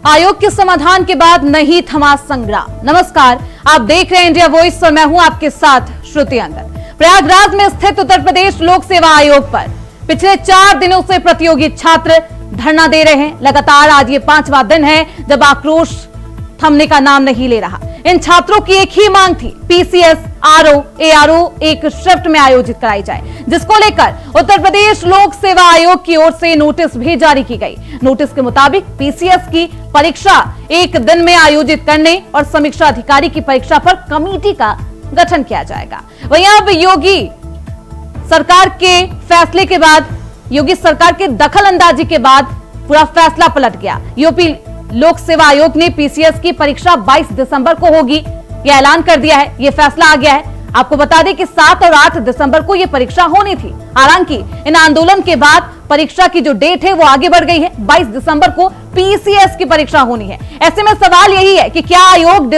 आयोग के समाधान के बाद नहीं थमा संग्राम। नमस्कार, आप देख रहे हैं इंडिया वॉइस और मैं हूं आपके साथ श्रुति अंगद। प्रयागराज में स्थित उत्तर प्रदेश लोक सेवा आयोग पर पिछले 4 दिनों से प्रतियोगी छात्र धरना दे रहे हैं। लगातार आज ये 5वां दिन है जब आक्रोश थमने का नाम नहीं ले रहा। इन छात्रों की एक ही मांग थी, पीसीएस, आरओ, एआरओ एक शिफ्ट में आयोजित कराई जाए, जिसको लेकर उत्तर प्रदेश लोक सेवा आयोग की ओर से नोटिस भी जारी की गई। नोटिस के मुताबिक पीसीएस की परीक्षा एक दिन में आयोजित करने और समीक्षा अधिकारी की परीक्षा पर कमेटी का गठन किया जाएगा। वहीं अब योगी सरकार के फैसले के बाद, योगी सरकार के दखल अंदाजी के बाद पूरा फैसला पलट गया। यूपी लोक सेवा आयोग ने पीसीएस की परीक्षा 22 दिसंबर को होगी, यह ऐलान कर दिया है। यह फैसला आ गया है। आपको बता दें कि 7 और 8 दिसंबर को यह परीक्षा होनी थी। हालांकि इन आंदोलन के बाद परीक्षा की जो डेट है वो आगे बढ़ गई है। 22 दिसंबर को पीसीएस की परीक्षा होनी है। ऐसे में सवाल यही है कि क्या आयोग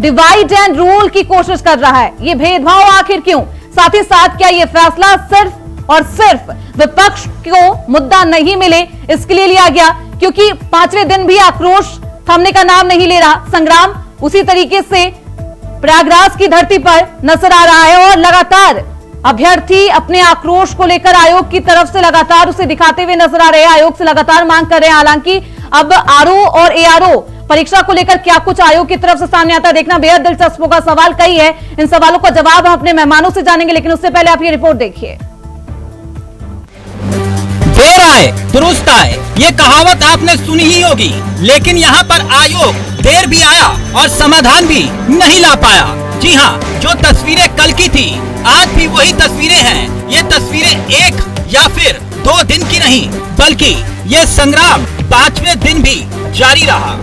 डिवाइड एंड रूल की कोशिश कर रहा है? ये भेदभाव आखिर क्यों? साथ ही साथ क्या यह फैसला सिर्फ और सिर्फ विपक्ष को मुद्दा नहीं मिले इसके लिए लिया गया, क्योंकि 5वें दिन भी आक्रोश थमने का नाम नहीं ले रहा। संग्राम उसी तरीके से प्रयागराज की धरती पर नजर आ रहा है और लगातार अभ्यर्थी अपने आक्रोश को लेकर आयोग की तरफ से लगातार उसे दिखाते हुए नजर आ रहे हैं। आयोग से लगातार मांग कर रहे हैं। हालांकि अब आरओ और एआरओ परीक्षा को लेकर क्या कुछ आयोग की तरफ से सामने आता है, देखना बेहद दिलचस्प होगा। सवाल कई है, इन सवालों का जवाब हम अपने मेहमानों से जानेंगे, लेकिन उससे पहले आप ये रिपोर्ट देखिए। देर आए दुरुस्त आए, ये कहावत आपने सुनी ही होगी, लेकिन यहाँ पर आयोग देर भी आया और समाधान भी नहीं ला पाया। जी हाँ, जो तस्वीरें कल की थी आज भी वही तस्वीरें हैं। ये तस्वीरें 1 या फिर 2 दिन की नहीं, बल्कि ये संग्राम 5वें दिन भी जारी रहा।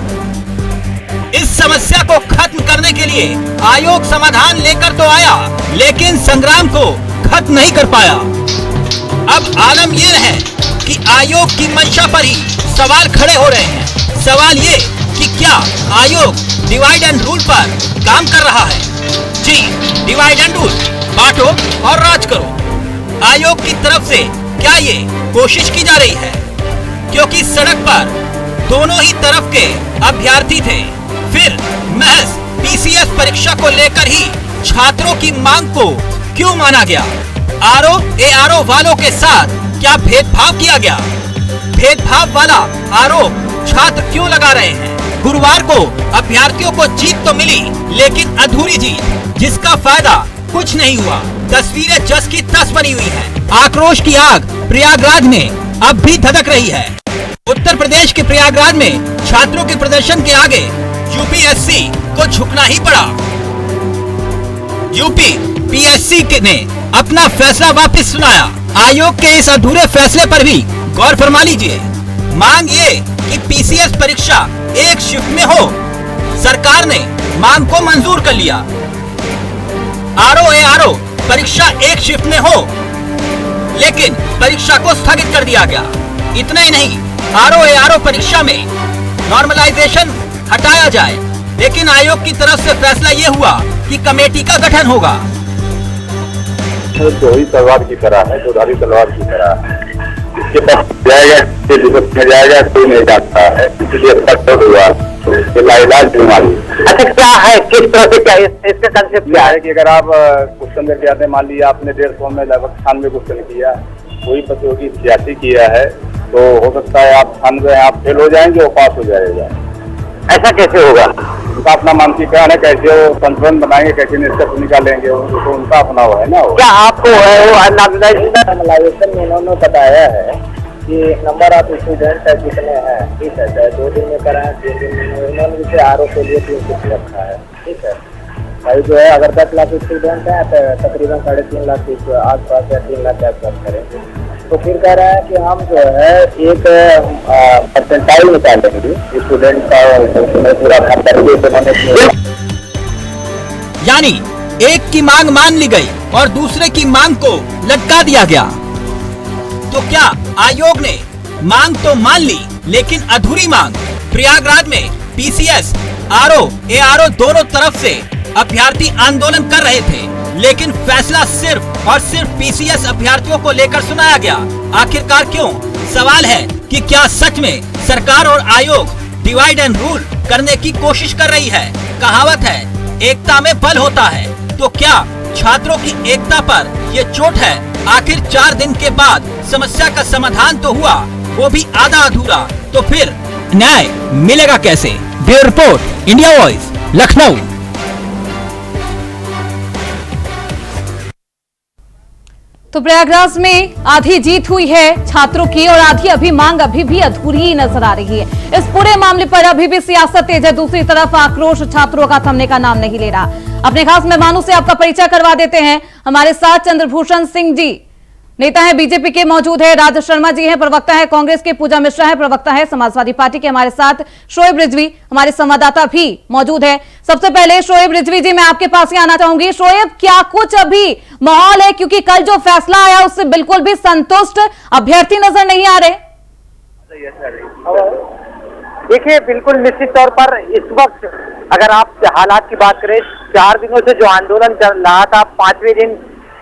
इस समस्या को खत्म करने के लिए आयोग समाधान लेकर तो आया, लेकिन संग्राम को खत्म नहीं कर पाया। अब आलम यह है कि आयोग की मंशा पर ही सवाल खड़े हो रहे हैं। सवाल ये कि क्या आयोग डिवाइड एंड रूल पर काम कर रहा है? जी, डिवाइड एंड रूल, बांटो और राज करो। आयोग की तरफ से क्या ये कोशिश की जा रही है? क्योंकि सड़क पर दोनों ही तरफ के अभ्यर्थी थे। फिर महज पीसीएस परीक्षा को लेकर ही छात्रों की मांग को क्यों माना गया? आरओ एआरओ वालों के साथ क्या भेदभाव किया गया? भेदभाव वाला आरोप छात्र क्यों लगा रहे हैं? गुरुवार को अभ्यर्थियों को जीत तो मिली, लेकिन अधूरी जीत, जिसका फायदा कुछ नहीं हुआ। तस्वीरें जस की तस बनी हुई हैं। आक्रोश की आग प्रयागराज में अब भी धधक रही है। उत्तर प्रदेश के प्रयागराज में छात्रों के प्रदर्शन के आगे यूपीएससी को झुकना ही पड़ा। यूपी पीएससी ने अपना फैसला वापस सुनाया। आयोग के इस अधूरे फैसले पर भी गौर फरमा लीजिए। मांग ये कि पीसीएस परीक्षा एक शिफ्ट में हो, सरकार ने मांग को मंजूर कर लिया। आरओ एआरओ परीक्षा एक शिफ्ट में हो, लेकिन परीक्षा को स्थगित कर दिया गया। इतना ही नहीं, आरओ एआरओ परीक्षा में नॉर्मलाइजेशन हटाया जाए, लेकिन आयोग की तरफ से फैसला ये हुआ कि कमेटी का गठन होगा। दोही तलवार की तरह है, दोधारी तलवार की तरह है। इसके पास जाएगा कोई नहीं जानता है, इसलिए हुआ इलाज बीमारी। अच्छा, क्या है, किस तरह से, क्या इसका कंसेप्ट क्या है? कि अगर आप क्वेश्चन देते आते, मान लीजिए आपने 150 में लगभग 96 क्वेश्चन किया, कोई प्रतियोगी 86 किया है, तो हो सकता है आप 96 आप फेल हो जाएंगे, वो पास हो जाएगा। ऐसा कैसे होगा? उनका अपना मानसिकता है, कैसे वो संतुलन बनाएंगे, कैसे निष्कर्ष निकालेंगे, तो उनका अपना वो है ना। क्या आपको नॉर्मलाइजेशन में उन्होंने बताया है कि नंबर ऑफ स्टूडेंट कितने हैं, ठीक है, चाहे 2 दिन में कराएं 3 दिन में, उन्होंने जैसे आरओ के लिए 3 शिफ्ट रखा है, ठीक है भाई। जो है अगर 10 लाख स्टूडेंट हैं तो तकरीबन 3.5 लाख के आसपास या 3 लाख के आसपास करेंगे। तो फिर कह रहे हैं कि हम जो है एक परसेंटाइल निकालेंगे स्टूडेंट का पूरा करके। यानी एक की मांग मान ली गई और दूसरे की मांग को लटका दिया गया। तो क्या आयोग ने मांग तो मान ली, लेकिन अधूरी मांग? प्रयागराज में पीसीएस, आरओ एआरओ दोनों तरफ से अभ्यर्थी आंदोलन कर रहे थे, लेकिन फैसला सिर्फ और सिर्फ पीसीएस अभ्यर्थियों को लेकर सुनाया गया। आखिरकार क्यों? सवाल है कि क्या सच में सरकार और आयोग डिवाइड एंड रूल करने की कोशिश कर रही है। कहावत है, एकता में बल होता है। तो क्या छात्रों की एकता पर ये चोट है? आखिर 4 दिन के बाद समस्या का समाधान तो हुआ, वो भी आधा अधूरा। तो फिर न्याय मिलेगा कैसे? Bureau report, India voice, Lucknow. तो प्रयागराज में आधी जीत हुई है छात्रों की और आधी अभी मांग अभी भी अधूरी ही नजर आ रही है। इस पूरे मामले पर अभी भी सियासत तेज है। दूसरी तरफ आक्रोश छात्रों का थमने का नाम नहीं ले रहा। अपने खास मेहमानों से आपका परिचय करवा देते हैं। हमारे साथ चंद्रभूषण सिंह जी नेता है बीजेपी के मौजूद है, राज शर्मा जी हैं प्रवक्ता है कांग्रेस के, पूजा मिश्रा है प्रवक्ता है समाजवादी पार्टी के, हमारे साथ शोएब रिजवी हमारे संवाददाता भी मौजूद है। सबसे पहले शोएब रिजवी जी, मैं आपके पास ही आना चाहूंगी। शोएब, क्या कुछ अभी माहौल है, क्योंकि कल जो फैसला आया उससे बिल्कुल भी संतुष्ट अभ्यर्थी नजर नहीं आ रहे? देखिए, बिल्कुल निश्चित तौर पर इस वक्त अगर आप हालात की बात करें, 4 दिनों से जो आंदोलन चल रहा था, 5वें दिन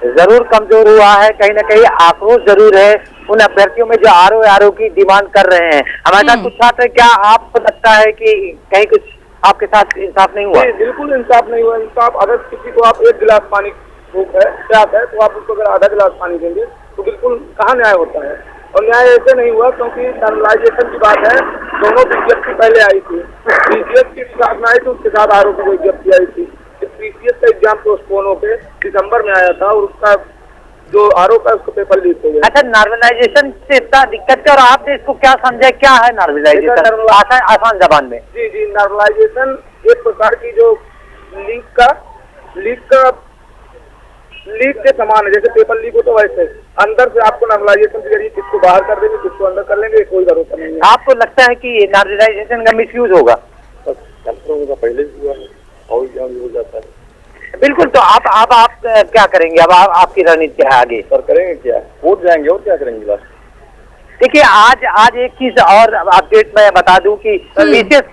जरूर कमजोर हुआ है। कहीं ना कहीं आक्रोश जरूर है उन अभ्यर्थियों में जो आरओ की डिमांड कर रहे हैं। हमारे साथ कुछ छात्र, क्या आपको लगता है कि कहीं कुछ आपके साथ इंसाफ नहीं हुआ? बिल्कुल इंसाफ नहीं हुआ। इंसाफ, अगर किसी को आप 1 गिलास पानी भूख है, प्यास है, तो आप उसको अगर आधा गिलास पानी देंगे तो बिल्कुल कहाँ न्याय होता है। और न्याय ऐसे नहीं हुआ क्योंकि नॉर्मलाइजेशन की बात है। दोनों विज्ञप्ति पहले आई थी, पीसीएस की साथ में आई थी, उसके साथ आरओ की विज्ञप्ति आई थी। पीसीएस का एग्जाम पोस्टपोन होकर दिसंबर में आया था और उसका जो आरओ का उसको पेपर लीक हो गया। अच्छा, नॉर्मलाइजेशन से इतना दिक्कत है और आपने इसको क्या समझा, क्या है नॉर्मलाइजेशन आसान जबान में? जी, नॉर्मलाइजेशन एक प्रकार की जो लीक के समान है। जैसे पेपर लीक हो तो वैसे अंदर से आपको नॉर्मलाइजेशन के जरिए किसको बाहर कर देंगे, किसको अंदर कर लेंगे, कोई भरोसा नहीं है। आपको लगता है कि नॉर्मलाइजेशन का मिसयूज होगा? पहले भी हुआ है और हो जाता है। बिल्कुल। तो आप क्या करेंगे? अब आपकी रणनीति क्या है आगे? सर करेंगे क्या, वोट जाएंगे और क्या करेंगे बस। देखिए, आज एक चीज और अपडेट मैं बता दूं कि पीसीएस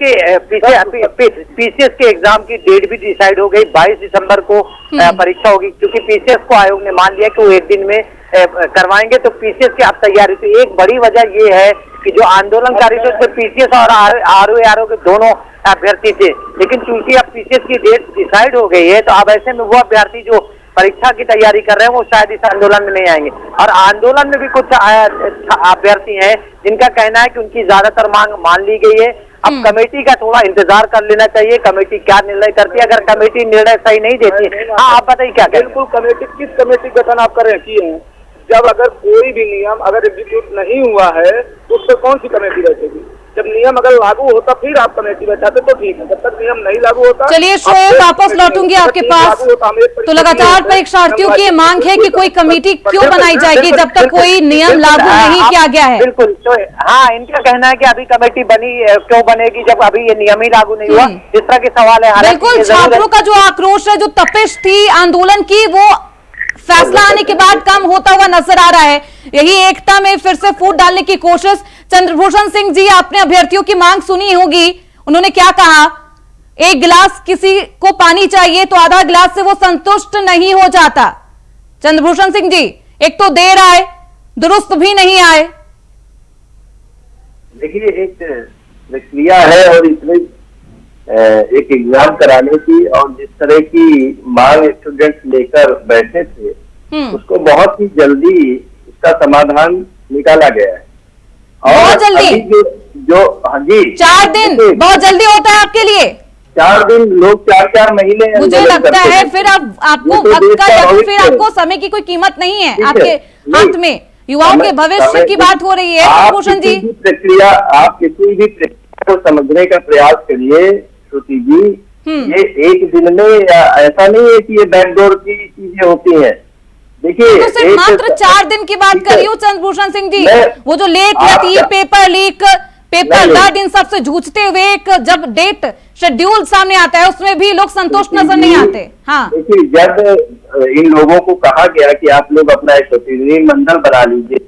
के एग्जाम की डेट भी डिसाइड हो गई। 22 दिसंबर को परीक्षा होगी, क्योंकि पीसीएस को आयोग ने मान लिया कि वो 1 दिन में करवाएंगे। तो पीसीएस की अब तैयारी, तो एक बड़ी वजह ये है कि जो आंदोलनकारी थे उसमें पीसीएस और आरओ के दोनों अभ्यर्थी थे, लेकिन चूंकि अब पीसीएस की डेट डिसाइड हो गई है, तो अब ऐसे में वो अभ्यर्थी जो परीक्षा की तैयारी कर रहे हैं वो शायद इस आंदोलन में नहीं आएंगे। और आंदोलन में भी कुछ अभ्यर्थी हैं जिनका कहना है कि उनकी ज्यादातर मांग मान ली गई है। अब कमेटी का थोड़ा इंतजार कर लेना चाहिए, कमेटी क्या निर्णय करती है। अगर कमेटी निर्णय सही नहीं देती, हाँ आप बताइए क्या करें? बिल्कुल, कमेटी किस कमेटी गठन आप कर रहे हैं? जब अगर कोई भी नियम अगर एग्जीक्यूट नहीं हुआ है तो उस पर कौन सी कमेटी बैठेगी? जब नियम अगर लागू होता फिर आप कमेटी बैठाते तो ठीक है, जब तक नियम नहीं लागू होता। चलिए शोएब, वापस लौटूंगी आपके पास। तो लगातार परीक्षार्थियों की मांग है कि कोई कमेटी क्यों बनाई जाएगी जब तक कोई नियम लागू नहीं किया गया है? बिल्कुल। तो हाँ, इनका कहना है कि अभी कमेटी क्यों बनेगी जब अभी ये नियम ही लागू नहीं हुआ, इस तरह के सवाल है। बिल्कुल, छात्रों का जो आक्रोश है, जो तपिश थी आंदोलन की, वो फैसला आने के बाद कम होता हुआ नजर आ रहा है। यही एकता में फिर से फूट डालने की कोशिश। चंद्रभूषण सिंह जी, आपने अभ्यर्थियों की मांग सुनी होगी, उन्होंने क्या कहा? 1 गिलास किसी को पानी चाहिए तो आधा गिलास से वो संतुष्ट नहीं हो जाता। चंद्रभूषण सिंह जी, एक तो देर आए, दुरुस्त भी नहीं आए। देखिए, एक प्रक्रिया है और इसमें एक एग्जाम कराने की और जिस तरह की मांग स्टूडेंट्स लेकर बैठे थे, उसको बहुत ही जल्दी इसका समाधान निकाला गया है। और बहुत जल्दी जो हाँ जी, 4 दिन बहुत जल्दी होता है आपके लिए? 4 दिन, लोग 4 महीने मुझे लगता है फिर अब आपको वक्त का या फिर आपको समय की कोई कीमत नहीं है आपके हाथ में। युवाओं के भविष्य की बात हो रही है चंद्रभूषण जी। प्रक्रिया, आप किसी भी प्रक्रिया को समझने का प्रयास करिए श्रुति जी, ये 1 दिन में ऐसा नहीं है कि ये बैकडोर की चीजें होती हैं। देखिए, तो सिर्फ मात्र 4 दिन की बात कर रही हूँ चंद्रभूषण सिंह जी। वो जो लेट रहती है, पेपर लीक, पेपर डाट, इन सबसे जूझते हुए एक जब डेट शेड्यूल सामने आता है उसमें भी लोग संतुष्ट नजर नहीं आते। हाँ, देखिए, जब इन लोगों को कहा गया कि आप लोग अपना एक प्रतिनिधिमंडल बना लीजिए,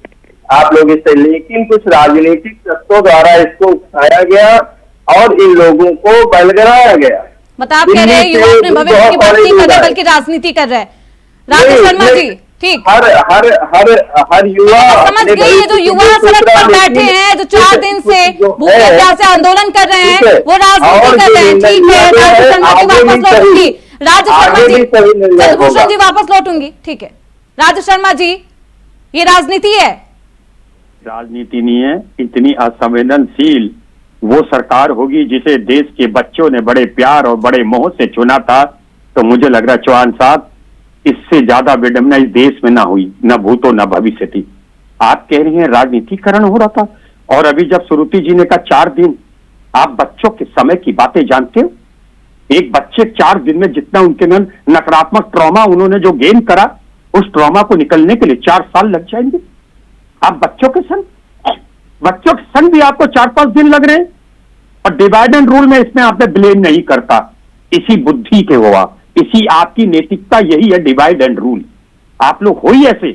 आप लोग इससे, लेकिन कुछ राजनीतिक तत्वों द्वारा इसको उठाया गया और इन लोगों को बलगराया गया। मतलब आप कह रहे हैं युवा अपने भविष्य की बात नहीं कर रहे बल्कि राजनीति कर रहे हैं। राज शर्मा जी, ठीक। हर हर हर हर युवा समझ गई, ये जो युवा सड़क पर बैठे हैं, जो 4 दिन से भूखे प्यासे आंदोलन कर रहे हैं, वो राजनीति कर रहे हैं। ठीक है, राजू शर्मा जी वापस लौटूंगी, राजू शर्मा जी, चंद्रभूषण जी वापस लौटूंगी। ठीक है राजू शर्मा जी, ये राजनीति है? राजनीति नहीं है, इतनी असंवेदनशील वो सरकार होगी जिसे देश के बच्चों ने बड़े प्यार और बड़े मोह से चुना था। तो मुझे लग रहा है चौहान साहब, इससे ज्यादा विडंबना इस देश में ना हुई, न भूतो न भविष्य थी। आप कह रही हैं राजनीतिकरण हो रहा था, और अभी जब सुरुति जी ने कहा 4 दिन, आप बच्चों के समय की बातें जानते हो? एक बच्चे 4 दिन में जितना उनके में नकारात्मक ट्रॉमा उन्होंने जो गेन करा, उस ट्रॉमा को निकलने के लिए 4 साल लग जाएंगे। आप बच्चों के संग भी आपको 4-5 दिन लग रहे हैं। और डिवाइड एंड रूल में इसमें आपने ब्लेम नहीं करता, इसी बुद्धि के हुआ, इसी आपकी नैतिकता यही है, डिवाइड एंड रूल। आप लोग हो ही ऐसे।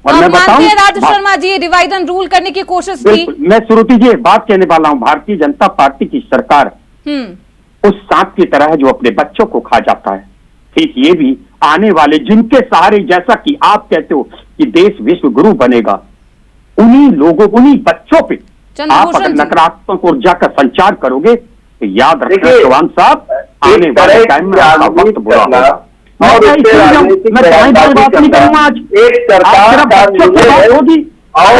और मैं बताऊं, Raju Sharma ji divide and rule करने की कोशिश की। मैं श्रुति जी एक बात कहने वाला हूं, भारतीय जनता पार्टी की सरकार उस सांप की तरह है जो अपने बच्चों को खा जाता है। ठीक ये भी आने वाले जिनके सहारे, जैसा कि आप कहते हो कि देश विश्व गुरु बनेगा, उन्हीं लोगों, उन्हीं बच्चों पे आप अगर नकारात्मक ऊर्जा का संचार करोगे तो याद रखना चौहान साब, आने वाले टाइम में आपका वक्त बुरा होगा। मैं बात नहीं करूंगा आज, एक सरकार बच्चों की बात होगी और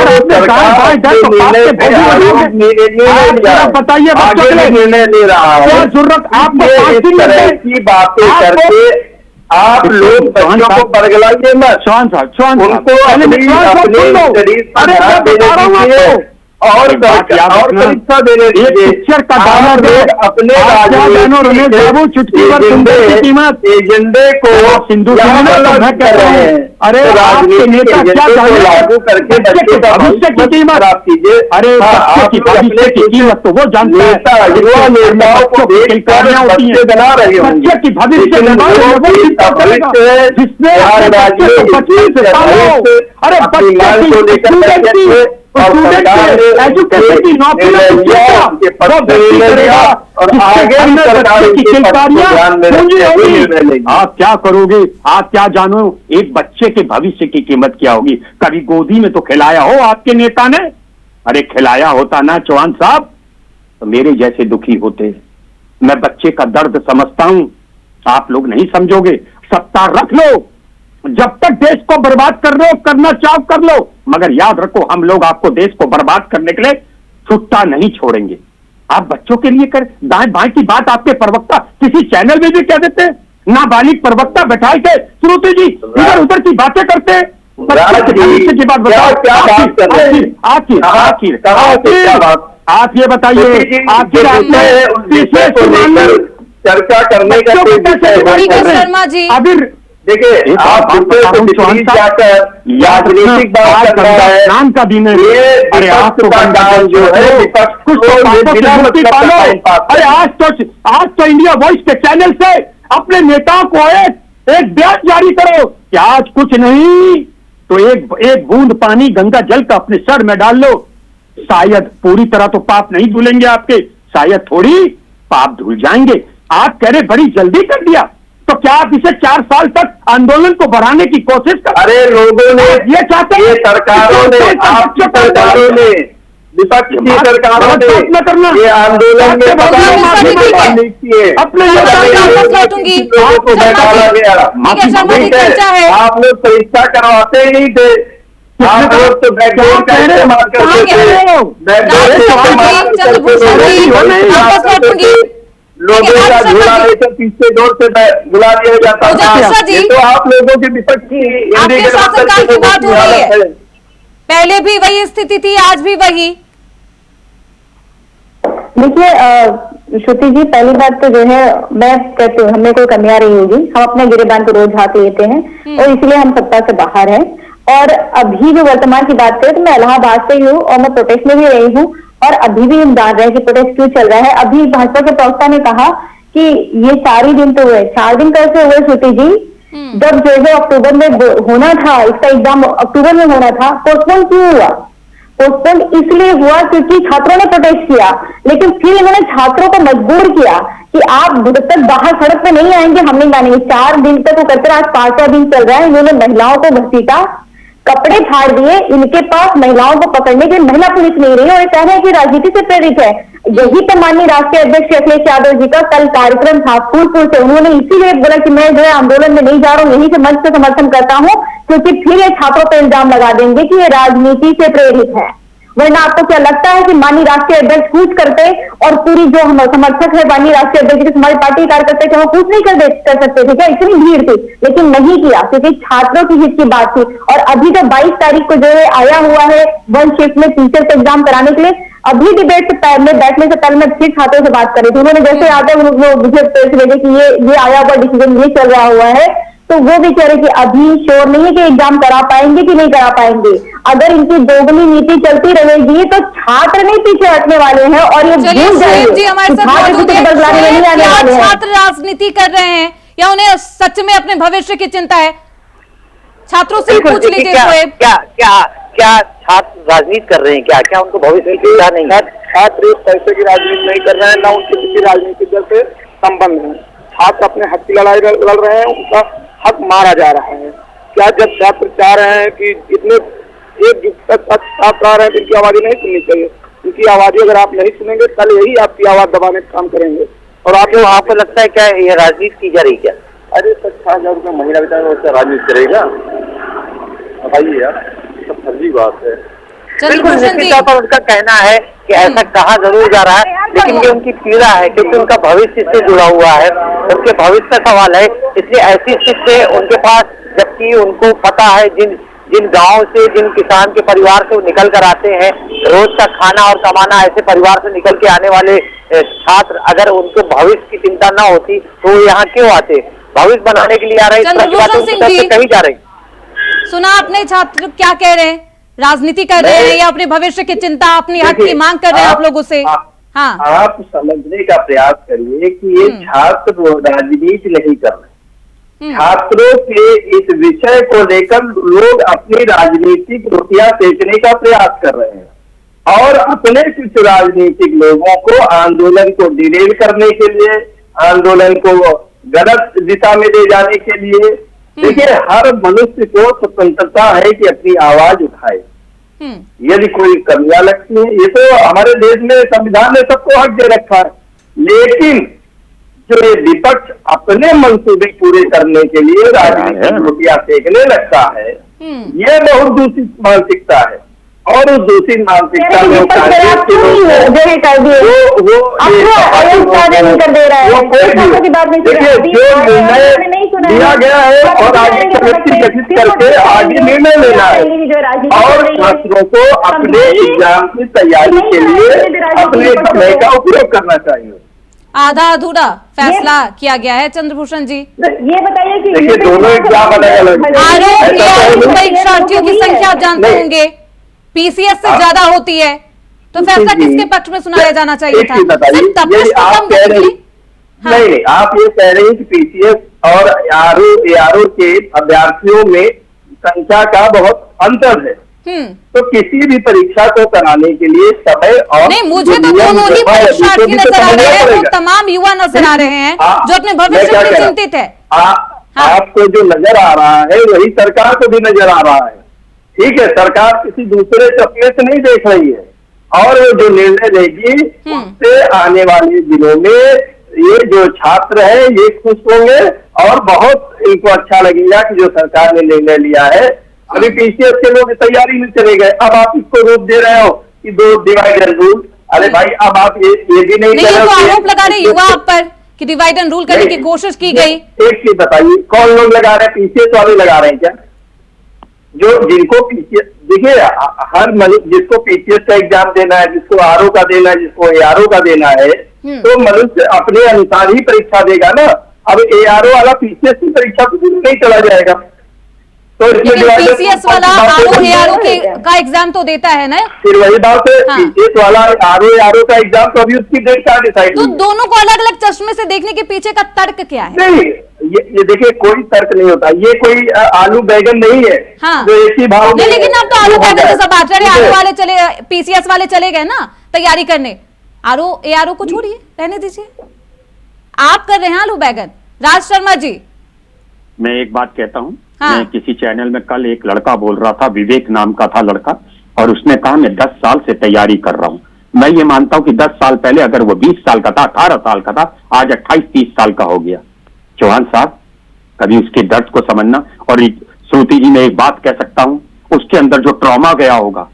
बताइए बच्चों के लिए निर्णय ले रहा है, क्या जरूरत आपको की बातें करके आप लोग बच्चों को बरगलाइए मत। चौहान साहब उनको अपने शरीर पर ध्यान देने दीजिए और परीक्षा देने दीजिए। पिक्चर का गाना अपने एजेंडे को कर रहे हैं। अरे आपके नेता क्या लागू करके बच्चे का भविष्य की कीमत आप कीजिए। अरे भविष्य की कीमत तो वो जानता है, युवा नेताओं को बच्चे बना रहे होंगे, बच्चे की भविष्य जिसमें अरे बच्चे को लेकर एजुकेशन की नौकरी आप क्या करोगे? आप क्या जानो एक बच्चे के भविष्य की कीमत क्या होगी? कभी गोदी में तो खिलाया हो आपके नेता ने? अरे खिलाया होता ना चौहान साहब तो मेरे जैसे दुखी होते। मैं बच्चे का दर्द समझता हूं, आप लोग नहीं समझोगे। सत्ता रख लो, जब तक देश को बर्बाद कर रहे हो, करना चाहो कर लो, मगर याद रखो हम लोग आपको देश को बर्बाद करने के लिए छुट्टा नहीं छोड़ेंगे। आप बच्चों के लिए कर दाएं बाएं की बात आपके प्रवक्ता किसी चैनल में भी कह देते हैं, नाबालिग प्रवक्ता बैठा के श्रुति जी इधर उधर की बातें करते हैं। भविष्य की बात बताओ, आखिर आप ये बताइए, आखिर चर्चा करने का शर्मा जी अभी देखिए आप जाकर राजनीतिक बात कर रहा है, नाम का दिन है अरे आप तो काम जो है कुछ अरे आज तो इंडिया वॉइस के चैनल से अपने नेताओं को एक बयान जारी करो कि आज कुछ नहीं तो एक बूंद पानी गंगा जल का अपने सर में डाल लो। शायद पूरी तरह तो पाप नहीं धुलेंगे आपके, शायद थोड़ी पाप धुल जाएंगे। आप कह रहे बड़ी जल्दी कर दिया, तो क्या आप इसे 4 साल तक आंदोलन को बढ़ाने की कोशिश कर? अरे लोगों ने ये चाहते हैं, सरकारों ने, आपकी सरकारों ने, विपक्ष की सरकारों ने ये आंदोलन में अपने आप लोग परीक्षा करवाते ही नहीं थे। आप लोग तो बैकबोन का इस्तेमाल करते लोगों का झूला लेकर पीछे दौर से बुला दिया जाता है। तो आप लोगों के विपक्ष की शासनकाल की बात हो रही है, पहले भी वही स्थिति थी, आज भी वही। देखिए श्रुति जी, पहली बात तो जो है मैं कहती हूँ हमें कोई कमी आ रही होगी, हम अपने गिरेबान को रोज हाथ लेते हैं और इसलिए हम सत्ता से बाहर हैं। और अभी जो वर्तमान की बात करें तो मैं इलाहाबाद से ही हूँ और मैं प्रोटेस्ट में भी रही हूँ और अभी भी हम जान रहे हैं कि प्रोटेस्ट क्यों चल रहा है। अभी भाजपा के प्रवक्ता ने कहा कि ये 4 दिन तो हुए, 4 दिन कैसे हुए श्रुति जी? जब जो है अक्टूबर में होना था, इसका एग्जाम अक्टूबर में होना था, पोस्टपोन क्यों हुआ? पोस्टपोन इसलिए हुआ क्योंकि छात्रों ने प्रोटेस्ट किया, लेकिन फिर इन्होंने छात्रों को मजबूर किया कि आप जब तक बाहर सड़क पे नहीं आएंगे हम नहीं मानेंगे। 4 दिन तक वो करते रहे, आज 5वां दिन चल रहा है। इन्होंने महिलाओं को घसीटा, कपड़े फाड़ दिए। इनके पास महिलाओं को पकड़ने के लिए महिला पुलिस नहीं रही और ये कह रहे हैं कि राजनीति से प्रेरित है। यही तो माननीय राष्ट्रीय अध्यक्ष अखिलेश यादव जी का कल कार्यक्रम था फूलपुर से। उन्होंने इसीलिए बोला कि मैं जो है आंदोलन में नहीं जा रहा हूँ, यहीं से मंच से समर्थन करता हूँ, क्योंकि फिर ये छात्रों पर इल्जाम लगा देंगे कि ये राजनीति से प्रेरित है। वरना आपको क्या लगता है कि माननीय राष्ट्रीय अध्यक्ष कूच करते और पूरी जो हम समर्थक है माननीय राष्ट्रीय अध्यक्ष हमारी पार्टी कार्यकर्ता थे वो कूच नहीं कर सकते थे क्या? इतनी भीड़ थी, लेकिन नहीं किया क्योंकि छात्रों की हित की बात थी। और अभी जो 22 तारीख को जो है आया हुआ है वन शिफ्ट में टीचर का एग्जाम कराने के लिए, अभी डिबेट में बैठने से पहले मैं फिर छात्रों से बात करी थी। उन्होंने जैसे आता है वो मुझे प्रेस भेजे कि ये आया हुआ डिसीजन, ये चल रहा हुआ है, तो वो भी कह रहे कि अभी श्योर नहीं है कि एग्जाम करा पाएंगे कि नहीं करा पाएंगे। अगर इनकी दोगुनी नीति चलती रहेगी तो छात्र नहीं पीछे हटने वाले हैं और ये भूल जाएंगे छात्र राजनीति कर रहे हैं या उन्हें सच में अपने भविष्य की चिंता है? छात्रों से पूछ लीजिए। क्या छात्र राजनीति कर रहे हैं? क्या उनको भविष्य की चिंता नहीं है? छात्र पैसे की राजनीति नहीं कर रहे हैं, ना उनके किसी राजनीतिक दल से संबंध है। छात्र अपने हक की लड़ाई लड़ रहे हैं, उनका हक मारा जा रहा है। क्या जब छात्र चाह रहे हैं कि इतने एकजुट तक छात्र आ रहे हैं तो इनकी आवाज़ें नहीं सुननी चाहिए? इनकी आवाज़ें अगर आप नहीं सुनेंगे कल यही आपकी आवाज़ दबाने का काम करेंगे। और आपको लगता है क्या ये राजनीति की जा रही क्या? अरे 60,000 रुपये महिला विधायक राजनीति करेगा? बताइए यार, सब फर्जी बात है। बिल्कुल निश्चित तौर पर उनका कहना है कि ऐसा कहा जरूर जा रहा है, लेकिन ये उनकी पीड़ा है क्योंकि उनका भविष्य इससे जुड़ा हुआ है, उनके भविष्य का सवाल है। इसलिए ऐसी स्थिति में उनके पास, जबकि उनको पता है जिन गांव से, जिन किसान के परिवार से वो निकल कर आते हैं, रोज का खाना और कमाना ऐसे परिवार से निकल के आने वाले छात्र, अगर उनको भविष्य की चिंता न होती तो वो यहाँ क्यों आते? भविष्य बनाने के लिए आ रहे हैं, कहीं जा रहे हैं। सुना आपने छात्र क्या कह रहे हैं? राजनीति कर रहे हैं या अपने भविष्य की चिंता, अपनी हक की मांग कर रहे हैं आप लोगों से? हाँ, आप समझने का प्रयास करिए कि ये छात्र राजनीति नहीं कर रहे। छात्रों के इस विषय को लेकर लोग अपनी राजनीतिक रोटियां सेकने का प्रयास कर रहे हैं और अपने कुछ राजनीतिक लोगों को आंदोलन को डिरेल करने के लिए, आंदोलन को गलत दिशा में ले जाने के लिए। देखिए, हर मनुष्य को स्वतंत्रता है कि अपनी आवाज उठाए। यदि कोई कमियां लगती है, ये तो हमारे देश में संविधान ने सबको हक दे रखा है, लेकिन जो ये विपक्ष अपने मंसूबे पूरे करने के लिए राजनीतिक रोटियां सेकने लगता है, ये बहुत दूषित मानसिकता है। और उस दूषित मानसिकता में दिया गया है और आगे कमेटी गठित करके आगे निर्णय लेना है और छात्रों को अपने एग्जाम की तैयारी के लिए अपने समय का उपयोग करना चाहिए। आधा अधूरा फैसला किया गया है चंद्रभूषण जी। ये बताइए कि देखिए, दोनों एग्जाम अलग अलग परीक्षार्थियों की संख्या आप जानते होंगे पीसीएस से ज्यादा होती है, तो फैसला किसके पक्ष में सुनाया जाना चाहिए था? नहीं, आप ये कह रहे हैं कि पीसीएस और एआरओ के अभ्यर्थियों में संख्या का बहुत अंतर है, तो किसी भी परीक्षा को कराने के लिए समय और नहीं, मुझे तो दोनों ही परीक्षार्थी नजर आ रहे हैं, वो तमाम युवा नजर आ रहे हैं जो अपने भविष्य में चिंतित है। आपको जो नजर आ रहा है वही सरकार को भी नजर आ रहा है। ठीक है, सरकार किसी दूसरे चप्पे से नहीं देख रही है और जो निर्णय लेगी उससे आने वाले दिनों में ये जो छात्र है ये खुश होंगे और बहुत इनको अच्छा लगेगा कि जो सरकार ने निर्णय लिया है। अभी पीसीएस के लोग तैयारी में चले गए, अब आप इसको रोक दे रहे हो कि 2 डिवाइड एंड रूल। अरे भाई, अब आप ये भी नहीं कर रहे। आरोप लगा रहे युवा आप पर कि डिवाइड एंड रूल करने की कोशिश की गई। एक चीज बताइए, कौन लोग लगा रहे हैं? पीसीएस वाले लगा रहे हैं क्या? जो जिनको पीसीएस, देखिए हर मनुष्य जिसको पीसीएस का एग्जाम देना है, जिसको आरओ का देना है, जिसको एआरओ का देना है, तो मनुष्य अपने अनुसार ही परीक्षा देगा ना। अब एआरओ वाला पीसीएस की परीक्षा को नहीं चला जाएगा, तो इसमें पीसीएस वाला आरओ एआरओ का एग्जाम तो देता है ना। फिर वही बात है, पीसीएस वाला आरओ का एग्जाम तो अभी उसकी डेट क्या डिसाइड, तो दोनों को अलग अलग चश्मे से देखने के पीछे का तर्क क्या है? नहीं, ये देखिए कोई तर्क नहीं होता, ये कोई आलू बैगन नहीं है। हाँ। जो एक ही भाव में लेकिन अब तो आलू बैगन से सब बात रहे, आलू वाले चले, पीसीएस वाले चले गए ना तैयारी करने, ARO को छोड़िए, रहने दीजिए, आप कर रहे हैं आलू बैगन। राज शर्मा जी, मैं एक बात कहता हूँ, हाँ। मैं किसी चैनल में कल एक लड़का बोल रहा था, विवेक नाम का था लड़का, और उसने कहा मैं 10 साल से तैयारी कर रहा हूँ। मैं ये मानता हूँ कि 10 साल पहले अगर वो 20 साल का था, 18 साल का था, आज 28-30 साल का हो गया। चौहान साहब, कभी उसके दर्द को समझना। और श्रुति जी, मैं एक बात कह सकता हूँ, उसके अंदर जो ट्रॉमा गया होगा,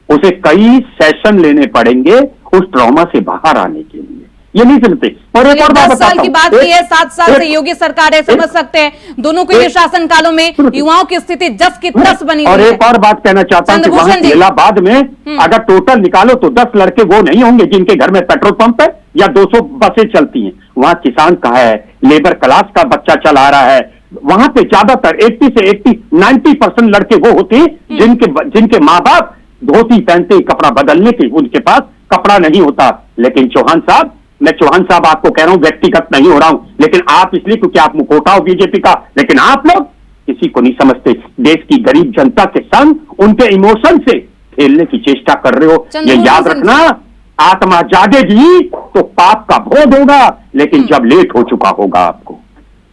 उसे कई सेशन लेने पड़ेंगे उस ट्रॉमा से बाहर आने के लिए। ये नहीं समझते। और एक और बात 10 साल की बात की है, 7 साल से योगी सरकार है, समझ सकते हैं दोनों के शासन कालों में युवाओं की स्थिति जस की तस बनी और हुई एक और बात कहना चाहता हूं कि वहां इलाहाबाद में अगर टोटल निकालो तो 10 लड़के वो नहीं होंगे जिनके घर में पेट्रोल पंप है या 200 बसें चलती हैं। वहां किसान कहाँ है, लेबर क्लास का बच्चा चला रहा है। वहां पे ज्यादातर 80 से 90% लड़के वो होते हैं जिनके माँ बाप धोती पहनते, कपड़ा बदलने के उनके पास कपड़ा नहीं होता। लेकिन चौहान साहब, मैं चौहान साहब आपको कह रहा हूं, व्यक्तिगत नहीं हो रहा हूं, लेकिन आप इसलिए क्योंकि आप मुखौटा हो बीजेपी का, लेकिन आप लोग किसी को नहीं समझते। देश की गरीब जनता के संग उनके इमोशन से खेलने की चेष्टा कर रहे हो। ये याद रखना, आत्मा जागेगी तो पाप का बोध होगा, लेकिन जब लेट हो चुका होगा आपको।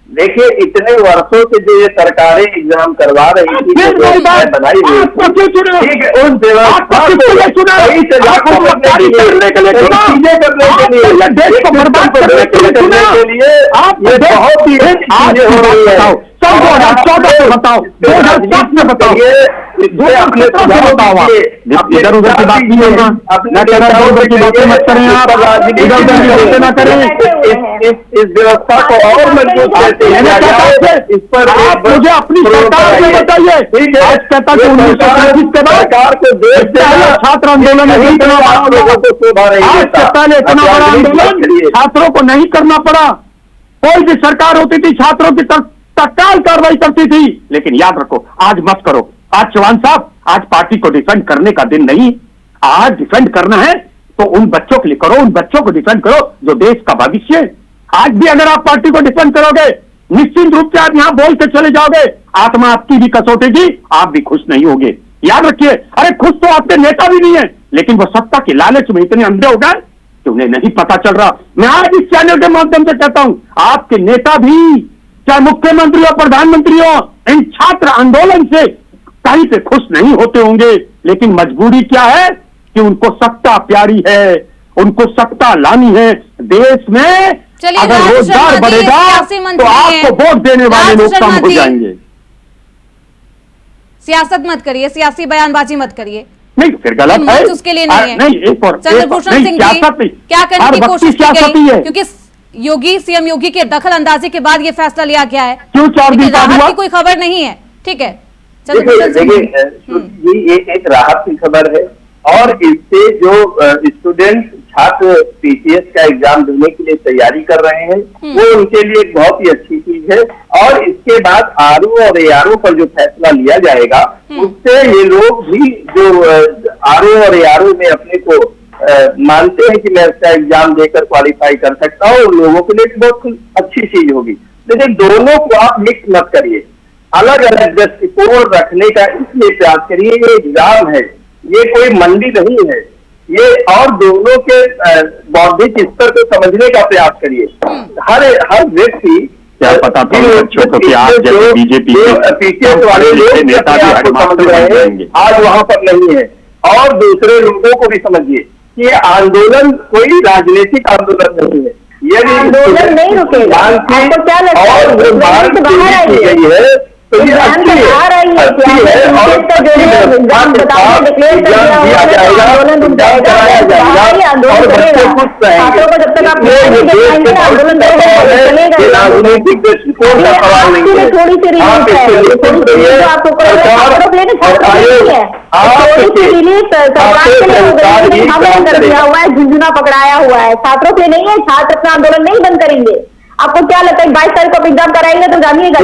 देखिए, इतने वर्षों से जो ये सरकारें एग्जाम करवा रही थी, बनाई हुई, ठीक है, उस व्यवस्था को सही से लागू करने के लिए, चीजें करने के लिए, देश को बर्बाद करने के लिए ये बहुत ही चीजें हो रही है। 2014 में बताओ, 2007 में बताओ, अपने बताओ, इधर उधर की बात नहीं होगा, इधर की बातें मत करें आप, इधर उधर की बातें ना करें। इस व्यवस्था को और मजबूत करते हैं, इस पर आप मुझे अपनी सरकार में बताइए। आज कहता कि 1935 के बाद सरकार को देश छात्र आंदोलन नहीं करना पड़ा, लोगों को शोभा रही है। आज से पहले इतना बड़ा आंदोलन छात्रों को नहीं करना पड़ा। कोई भी सरकार होती थी छात्रों की तरफ तत्काल कार्रवाई करती थी, लेकिन याद रखो आज मत करो। आज चौहान साहब, आज पार्टी को डिफेंड करने का दिन नहीं, आज डिफेंड करना है तो उन बच्चों के लिए करो, उन बच्चों को डिफेंड करो जो देश का भविष्य है। आज भी अगर आप पार्टी को डिफेंड करोगे, निश्चित रूप से आप यहां बोल के चले जाओगे, आत्मा आपकी भी कसौटेगी, आप भी खुश नहीं होगे। याद रखिए, अरे खुश तो आपके नेता भी नहीं है, लेकिन वो सत्ता के लालच में इतने अंधे हो गए कि उन्हें नहीं पता चल रहा। मैं आज इस चैनल के माध्यम से कहता हूं, आपके नेता भी, चाहे मुख्यमंत्री हो, प्रधानमंत्री हो, इन छात्र आंदोलन से कहीं पे खुश नहीं होते होंगे, लेकिन मजबूरी क्या है कि उनको सत्ता प्यारी है, उनको सत्ता लानी है। देश में अगर रोजगार बढ़ेगा तो आपको वोट देने वाले लोग कम हो जाएंगे। सियासत मत करिए, सियासी बयानबाजी मत करिए। नहीं, फिर गलत है, उसके लिए नहीं है। नहीं, एक और चंद्रभूषण सिंह जी क्या करने की कोशिश की गई, क्योंकि योगी, सीएम योगी के दखल अंदाजी के बाद ये फैसला लिया गया है, क्यों 4 दिन बाद हुआ? की कोई खबर नहीं है, ठीक है। देखिए, ये एक राहत की खबर है, और इससे जो स्टूडेंट छात्र पीसीएस का एग्जाम देने के लिए तैयारी कर रहे हैं, वो उनके लिए एक बहुत ही अच्छी चीज है। और इसके बाद आरओ और एआरओ पर जो फैसला लिया जाएगा, उससे ये लोग भी जो आरओ और एआरओ में अपने को मानते हैं कि मैं इसका एग्जाम देकर क्वालिफाई कर सकता हूँ, उन लोगों के लिए बहुत अच्छी चीज होगी। लेकिन दोनों को आप मिक्स मत करिए, अलग अलग दृष्टिकोण रखने का इसलिए प्रयास करिए। ये एग्जाम है, ये कोई मंडी नहीं है, ये, और दोनों के बौद्धिक स्तर को समझने का प्रयास करिए। हर व्यक्ति, क्या पता था बच्चों को कि आज जैसे बीजेपी पीसीएस वाले लोग नेता भी समझ रहे हैं, आज वहां पर नहीं है। और दूसरे लोगों को भी समझिए कि ये आंदोलन कोई राजनीतिक आंदोलन नहीं है, ये आंदोलन नहीं रुकेगा। आपको क्या लगता है, और बाहर आई है तो ये अच्छी है, और बच्चे खुश रहेंगे। राजनीतिक दृष्टिकोण का सवाल नहीं है, झुंझुना पकड़ाया हुआ है, छात्रों के नहीं है, छात्र अपना आंदोलन नहीं बंद करेंगे। आपको क्या लगता है 22 तारीख को एग्जाम कराएंगे तो जानिएगा,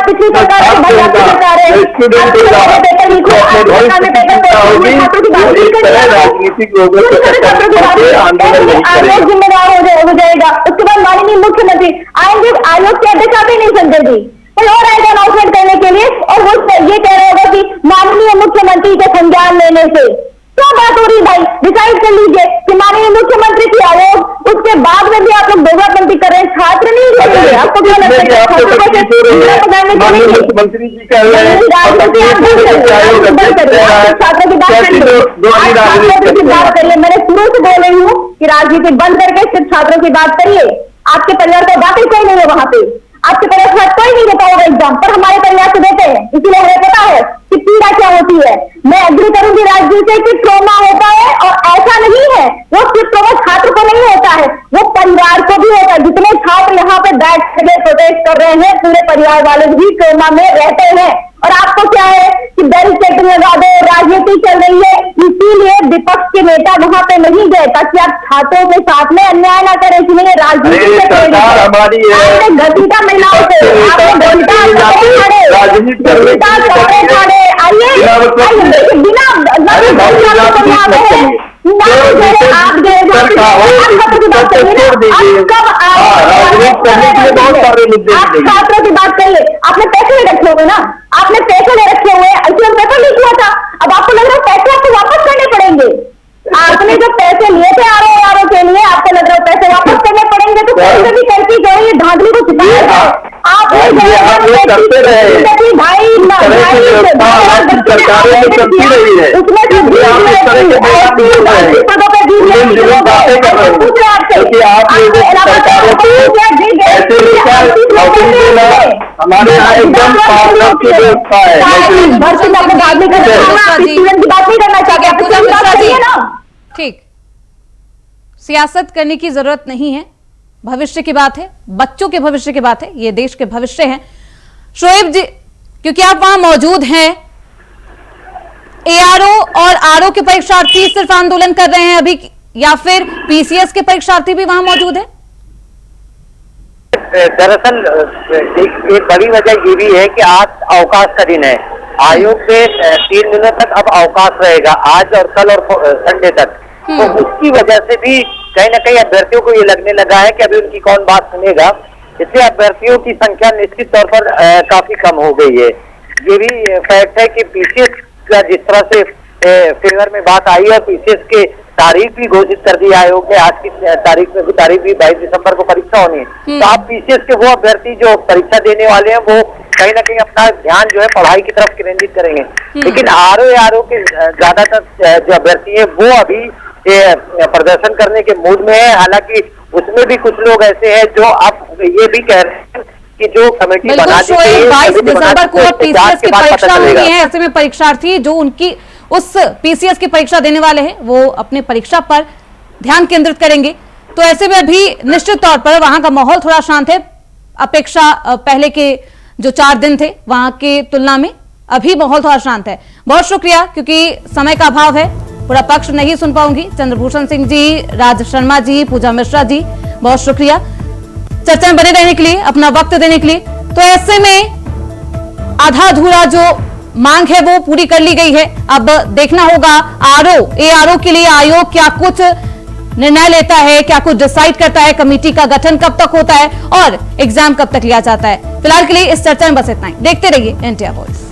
पिछली सरकार की भाई आपकी सरकार है, स्टूडेंट राजनीतिक लोगों आयोग जिम्मेदार हो जाएगा। उसके बाद माननीय मुख्यमंत्री आएंगे, आयोग के अध्यक्ष आते नहीं संजय जी, कोई और आएगा अनाउंसमेंट करने के लिए, और वो ये कह रहे होगा कि माननीय मुख्यमंत्री के संज्ञान लेने से क्या बात हो रही भाई, डिसाइड कर लीजिए कि माननीय मुख्यमंत्री की आयोग, उसके बाद में भी आप लोग दोगलापंती कर रहे हैं। छात्र नहीं करेंगे, आपको क्या लगता है मुख्यमंत्री जी का छात्रों की बात करिए। मैंने शुरू से बोल रही हूँ कि राजनीति बंद करके सिर्फ छात्रों की बात करिए। आपके परिवार का बाकी कोई नहीं है वहां पे, आपके परिवार का कोई नहीं देता होगा एग्जाम, पर हमारे परिवार से देते हैं, इसीलिए हमें पता है कि पीड़ा क्या होती है। मैं एग्री करूंगी राजनीति से कि ट्रॉमा होता है, और ऐसा नहीं है वो सिर्फ ट्रॉमा छात्र को नहीं होता है, वो परिवार को भी होता है। जितने छात्र यहाँ पे बैठ के प्रोटेस्ट कर रहे हैं, पूरे परिवार वाले भी ट्रॉमा में रहते हैं। और आपको क्या है कि बैरिकेड लगा दो, राजनीति चल रही है, इसीलिए विपक्ष के नेता वहां पे नहीं गए ताकि आप छात्रों के साथ में अन्याय ना करें। इसलिए राजनीति घसीटा महिलाओं से छात्रों की बात करिए। आपने पैसे ले रखे हुए ना, आपने पैसे ले रखे हुए, पेपर लीक हुआ था, अब आपको लग रहा है पैसे आपको वापस करने पड़ेंगे। आपने जो पैसे लिए थे आरोप के लिए, आपको लग रहा है पैसे वापस करने पड़ेंगे, तो पैसे भी करके गए, ये धांधली को छिपाया आप करते रहे भाई हमारे यहाँ एकदम बात नहीं करना चाहिए ना। ठीक, सियासत करने की जरूरत नहीं है, भविष्य की बात है, बच्चों के भविष्य की बात है, ये देश के भविष्य हैं। शोएब जी, क्योंकि आप वहां मौजूद हैं, एआरओ और आरओ के परीक्षार्थी सिर्फ आंदोलन कर रहे हैं अभी, या फिर पीसीएस के परीक्षार्थी भी वहां मौजूद है? दरअसल एक बड़ी वजह ये भी है कि आज अवकाश का दिन है। आयोग से 3 दिनों तक अब अवकाश रहेगा, आज और कल और संडे तक। तो उसकी वजह से भी कहीं ना कहीं अभ्यर्थियों को ये लगने लगा है कि अभी उनकी कौन बात सुनेगा, इसलिए अभ्यर्थियों की संख्या निश्चित तौर पर काफी कम हो गई है। ये भी फैक्ट है कि पीसीएस का जिस तरह से फेवर में बात आई है, पीसीएस के तारीख भी घोषित कर दी आयोग ने, आज की तारीख में तारीख भी 22 दिसंबर को परीक्षा होनी है। तो आप पीसीएस के वो अभ्यर्थी जो परीक्षा देने वाले हैं, वो कहीं ना कहीं अपना ध्यान जो है पढ़ाई की तरफ केंद्रित करेंगे। लेकिन आरओ के ज्यादातर जो अभ्यर्थी है वो अभी प्रदर्शन करने के मूड में है। हालांकि उसमें भी कुछ लोग ऐसे हैं जो अब ये भी कह रहे हैं कि जो कमेटी बना दी है 22 दिसंबर को पीसीएस की परीक्षा होनी है, ऐसे में परीक्षार्थी जो उनकी उस पीसीएस की परीक्षा देने वाले हैं वो अपने परीक्षा पर ध्यान केंद्रित करेंगे। तो ऐसे में अभी निश्चित तौर पर वहां का माहौल थोड़ा शांत है, अपेक्षा पहले के जो 4 दिन थे वहां के तुलना में अभी माहौल थोड़ा शांत है। बहुत शुक्रिया, क्योंकि समय का अभाव है, पूरा पक्ष नहीं सुन पाऊंगी। चंद्रभूषण सिंह जी, राज शर्मा जी, पूजा मिश्रा जी, बहुत शुक्रिया चर्चा में बने रहने के लिए, अपना वक्त देने के लिए। तो ऐसे में आधा अधूरा जो मांग है वो पूरी कर ली गई है। अब देखना होगा एआरओ के लिए आयोग क्या कुछ निर्णय लेता है, क्या कुछ डिसाइड करता है, कमेटी का गठन कब तक होता है और एग्जाम कब तक लिया जाता है। फिलहाल के लिए इस चर्चा में बस इतना ही। देखते रहिए एनटीआर वॉइस।